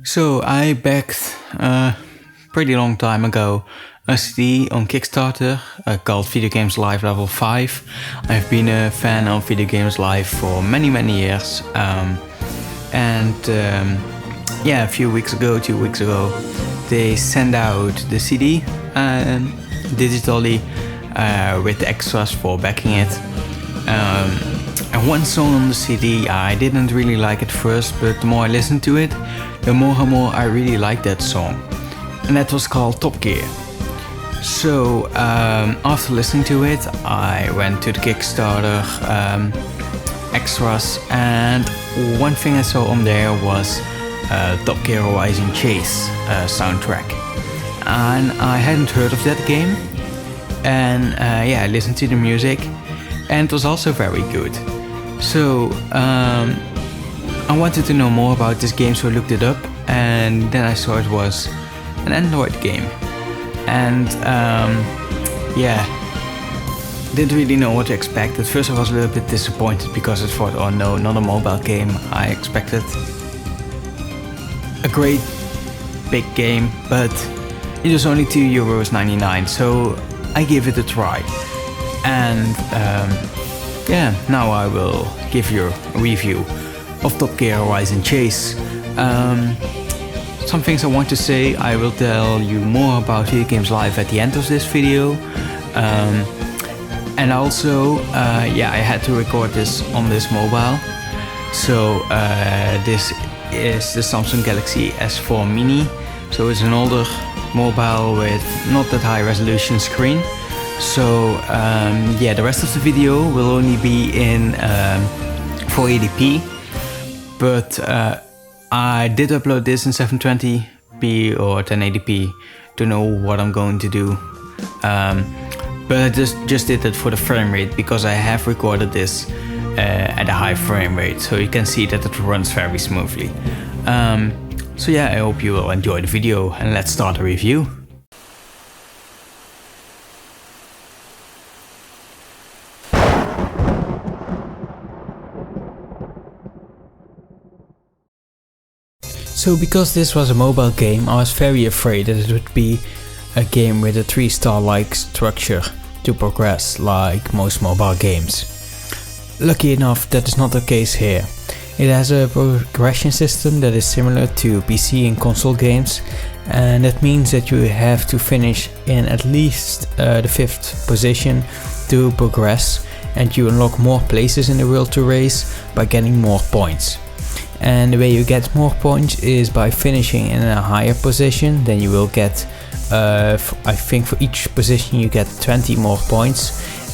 So I backed pretty long time ago a CD on Kickstarter called Video Games Live Level 5. I've been a fan of Video Games Live for many years. Yeah, a few weeks ago, 2 weeks ago, they sent out the CD digitally with extras for backing it. And one song on the CD I didn't really like at first, but the more I listened to it, the more and more I really liked that song. And that was called Top Gear. So after listening to it, I went to the Kickstarter extras, and one thing I saw on there was Top Gear Horizon Chase soundtrack. And I hadn't heard of that game. And yeah, I listened to the music, and it was also very good. So I wanted to know more about this game, so I looked it up, and then I saw it was an Android game. And yeah, didn't really know what to expect. At first I was a little bit disappointed because I thought, oh no, not a mobile game. I expected a great big game, but it was only €2.99, so I gave it a try. And yeah, now I will give you a review of Top Gear Horizon Chase. Some things I want to say, I will tell you more about Video Games Live at the end of this video. And also, yeah, I had to record this on this mobile. So this is the Samsung Galaxy S4 Mini. So it's an older mobile with not that high resolution screen. So yeah, the rest of the video will only be in 480p. But I did upload this in 720p or 1080p to know what I'm going to do. But I just did it for the frame rate because I have recorded this at a high frame rate, so you can see that it runs very smoothly. So yeah, I hope you will enjoy the video, and let's start the review. So because this was a mobile game, I was very afraid that it would be a game with a 3-star-like structure to progress like most mobile games. Lucky enough, that is not the case here. It has a progression system that is similar to PC and console games, and that means that you have to finish in at least the 5th position to progress, and you unlock more places in the world to race by getting more points. And the way you get more points is by finishing in a higher position. Then you will get, I think for each position you get 20 more points,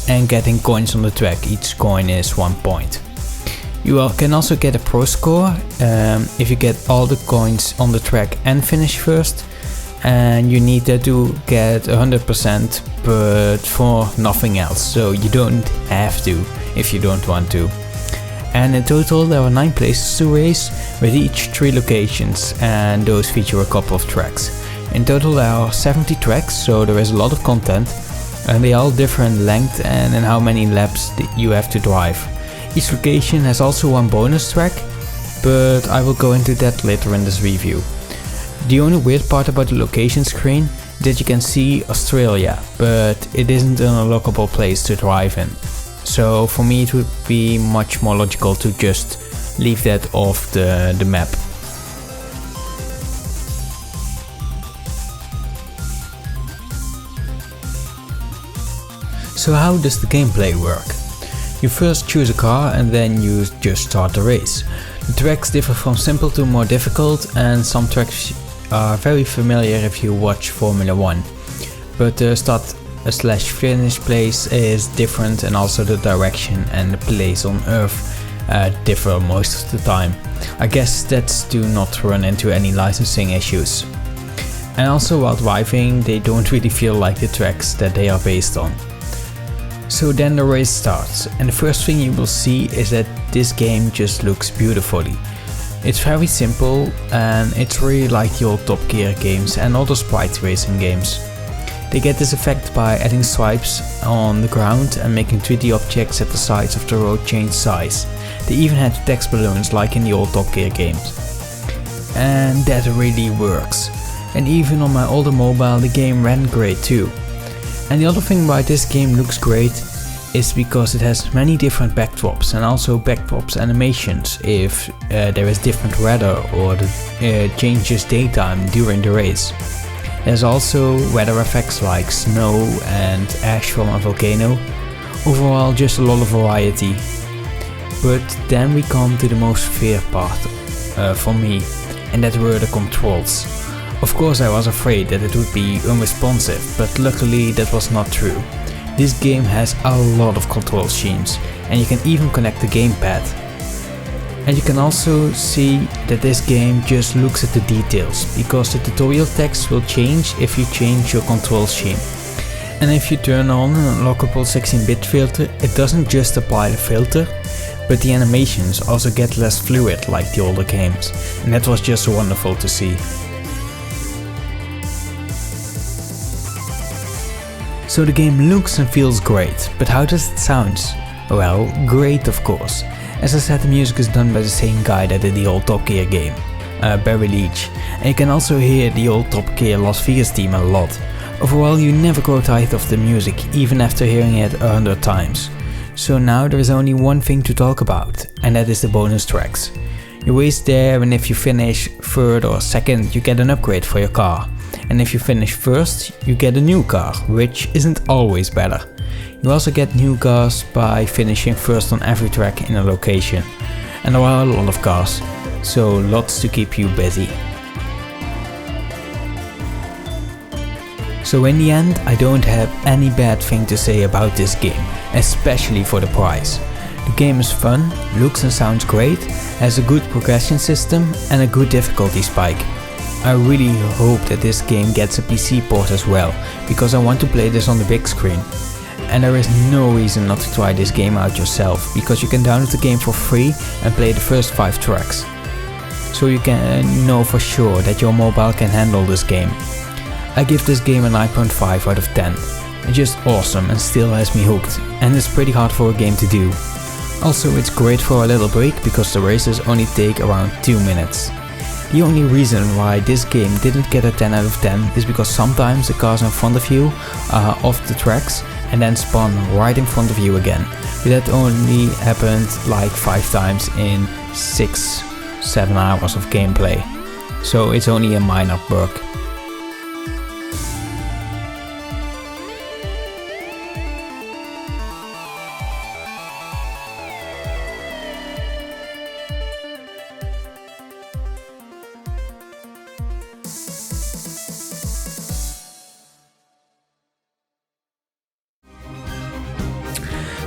and getting coins on the track. Each coin is 1 point. You can also get a pro score if you get all the coins on the track and finish first. And you need that to get 100%, but for nothing else. So you don't have to if you don't want to. And in total there are 9 places to race, with each 3 locations, and those feature a couple of tracks. In total there are 70 tracks, so there is a lot of content, and they are all different length and in how many laps you have to drive. Each location has also one bonus track, but I will go into that later in this review. The only weird part about the location screen is that you can see Australia, but it isn't an unlockable place to drive in. So for me it would be much more logical to just leave that off the map. So how does the gameplay work? You first choose a car and then you just start the race. The tracks differ from simple to more difficult, and some tracks are very familiar if you watch Formula 1. But the start/finish place is different, and also the direction and the place on Earth differ most of the time. I guess that's to not run into any licensing issues. And also while driving, they don't really feel like the tracks that they are based on. So then the race starts, and the first thing you will see is that this game just looks beautifully. It's very simple, and it's really like the old Top Gear games and other sprite racing games. They get this effect by adding stripes on the ground and making 3D objects at the sides of the road change size. They even had text balloons like in the old Top Gear games. and that really works. And even on my older mobile the game ran great too. And the other thing why this game looks great is because it has many different backdrops, and also backdrops animations if there is different weather or changes daytime during the race. There's also weather effects like snow and ash from a volcano. Overall just a lot of variety. But then we come to the most fear part for me, and that were the controls. Of course I was afraid that it would be unresponsive, but luckily that was not true. This game has a lot of control schemes, and you can even connect the gamepad. And you can also see that this game just looks at the details, because the tutorial text will change if you change your control scheme. And if you turn on an unlockable 16-bit filter, it doesn't just apply the filter, but the animations also get less fluid like the older games, and that was just wonderful to see. So the game looks and feels great, but how does it sound? Well, great of course. As I said, the music is done by the same guy that did the old Top Gear game, Barry Leach, and you can also hear the old Top Gear Las Vegas theme a lot. Overall you never grow tired of the music, even after hearing it 100 times. So now there is only one thing to talk about, and that is the bonus tracks. You race there, and if you finish third or second you get an upgrade for your car. And if you finish first you get a new car, which isn't always better. You also get new cars by finishing first on every track in a location. And there are a lot of cars, so lots to keep you busy. So in the end I don't have any bad thing to say about this game, especially for the price. The game is fun, looks and sounds great, has a good progression system and a good difficulty spike. I really hope that this game gets a PC port as well, because I want to play this on the big screen. And there is no reason not to try this game out yourself, because you can download the game for free and play the first 5 tracks. So you can know for sure that your mobile can handle this game. I give this game a 9.5 out of 10. It's just awesome and still has me hooked, and it's pretty hard for a game to do. Also it's great for a little break, because the races only take around 2 minutes. The only reason why this game didn't get a 10 out of 10 is because sometimes the cars in front of you are off the tracks and then spawn right in front of you again. But that only happened like 5 times in 6-7 hours of gameplay. So it's only a minor bug.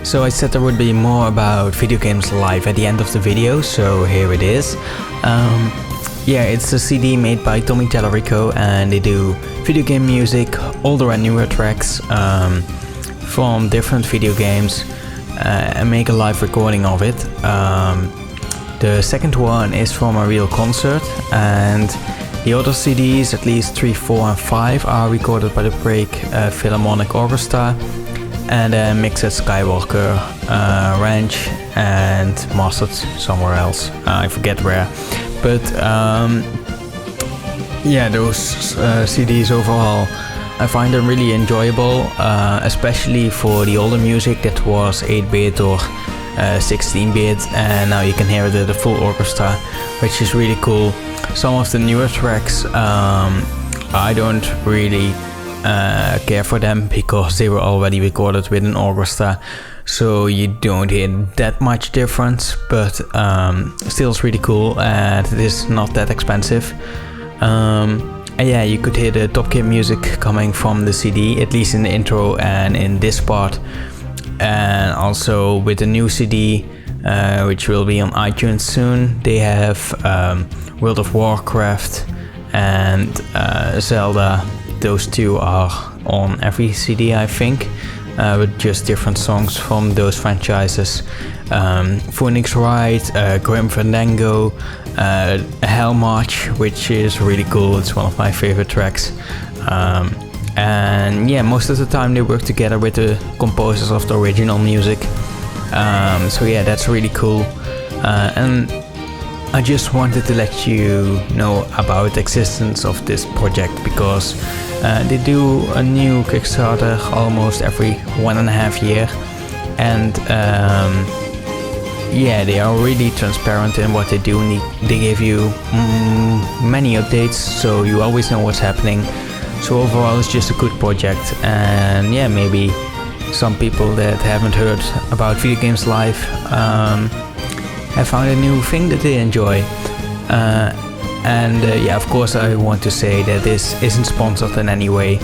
So I said there would be more about video games live at the end of the video, so here it is. Yeah, it's a CD made by Tommy Tallarico, and they do video game music, older and newer tracks from different video games, and make a live recording of it. The second one is from a real concert, and the other CDs, at least 3, 4 and 5, are recorded by the Prague Philharmonic Orchestra and mixed at Skywalker Ranch and mastered somewhere else. I forget where. But yeah, those CDs overall, I find them really enjoyable, especially for the older music that was 8-bit or 16-bit, and now you can hear the full orchestra, which is really cool. Some of the newer tracks, I don't really care for them because they were already recorded with an orchestra, so you don't hear that much difference, but still it's really cool and it is not that expensive. And yeah, you could hear the Top Gear music coming from the CD, at least in the intro and in this part. And also with the new CD, which will be on iTunes soon, they have World of Warcraft and Zelda. Those two are on every CD, I think, with just different songs from those franchises. Phoenix Wright, Grim Fandango, Hell March, which is really cool. It's one of my favorite tracks. And yeah, most of the time they work together with the composers of the original music. So yeah, that's really cool. And I just wanted to let you know about the existence of this project because they do a new Kickstarter almost every 1.5 years, and yeah, they are really transparent in what they do. They give you many updates, so you always know what's happening. So overall, it's just a good project, and yeah, maybe some people that haven't heard about Video Games Live have found a new thing that they enjoy. And yeah, of course, I want to say that this isn't sponsored in any way.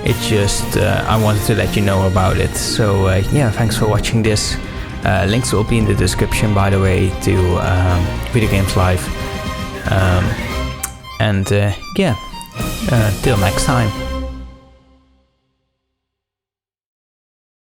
It's just I wanted to let you know about it. So yeah, thanks for watching this. Links will be in the description, by the way, to Video Games Live. And yeah, till next time.